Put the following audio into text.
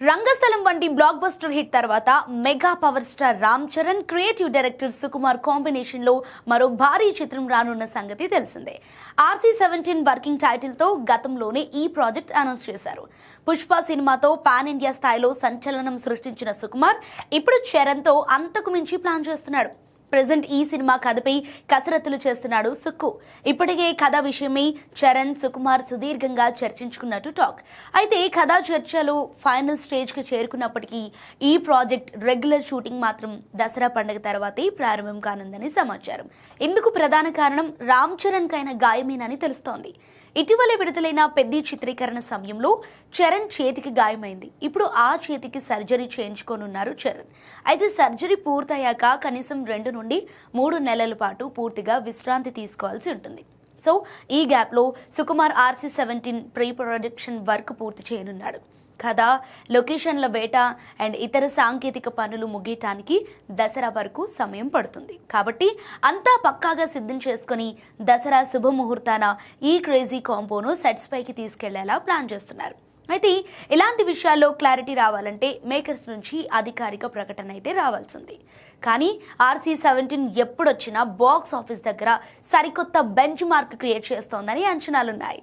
రంగస్థలం వంటి block buster hit తర్వాత mega power star Ram Charan creative director Sukumar combination లో మరో భారీ చిత్రం రానున్న సంగతి తెలిసిందే. RC-17 వర్కింగ్ టైటిల్ తో గతంలోనే ఈ ప్రాజెక్ట్ అనౌన్స్ చేశారు. పుష్ప సినిమాతో పాన్ ఇండియా స్థాయిలో సంచలనం సృష్టించిన సుకుమార్ ఇప్పుడు చరణ్ తో అంతకు మించి ప్లాన్ చేస్తున్నాడు. ప్రెజెంట్ ఈ సినిమా కథపై కసరత్తులు చేస్తున్నాడు సుక్కు. ఇప్పటికే కథ విషయమై చరణ్, సుకుమార్ సుదీర్ఘంగా చర్చించుకున్నట్టు టాక్. అయితే కథా చర్చలు ఫైనల్ స్టేజ్కి చేరుకున్నప్పటికీ ఈ ప్రాజెక్ట్ రెగ్యులర్ షూటింగ్ మాత్రం దసరా పండుగ తర్వాతే ప్రారంభం కానుందని సమాచారం. ఇందుకు ప్రధాన కారణం రామ్ చరణ్ కైన గాయమేనని తెలుస్తోంది. ఇటీవలే విడుదలైన పెద్ది చిత్రీకరణ సమయంలో చరణ్ చేతికి గాయమైంది. ఇప్పుడు ఆ చేతికి సర్జరీ చేయించుకోనున్నారు చరణ్. అయితే సర్జరీ పూర్తయ్యాక కనీసం 2 నుండి 3 నెలల పాటు పూర్తిగా విశ్రాంతి తీసుకోవాల్సి ఉంటుంది. సో ఈ గ్యాప్లో Sukumar RC-17 pre production work పూర్తి చేయనున్నాడు. కథ, లొకేషన్ల వేట అండ్ ఇతర సాంకేతిక పనులు ముగియటానికి దసరా వరకు సమయం పడుతుంది. కాబట్టి అంతా పక్కాగా సిద్ధం చేసుకుని దసరా శుభముహూర్తాన ఈ క్రేజీ కాంబోను సెట్స్ పైకి తీసుకెళ్లేలా ప్లాన్ చేస్తున్నారు. అయితే ఇలాంటి విషయాల్లో క్లారిటీ రావాలంటే మేకర్స్ నుంచి అధికారిక ప్రకటన అయితే రావాల్సింది. కానీ RC-17 ఎప్పుడొచ్చినా బాక్స్ ఆఫీస్ దగ్గర సరికొత్త బెంచ్ మార్క్ క్రియేట్ చేస్తోందని అంచనాలున్నాయి.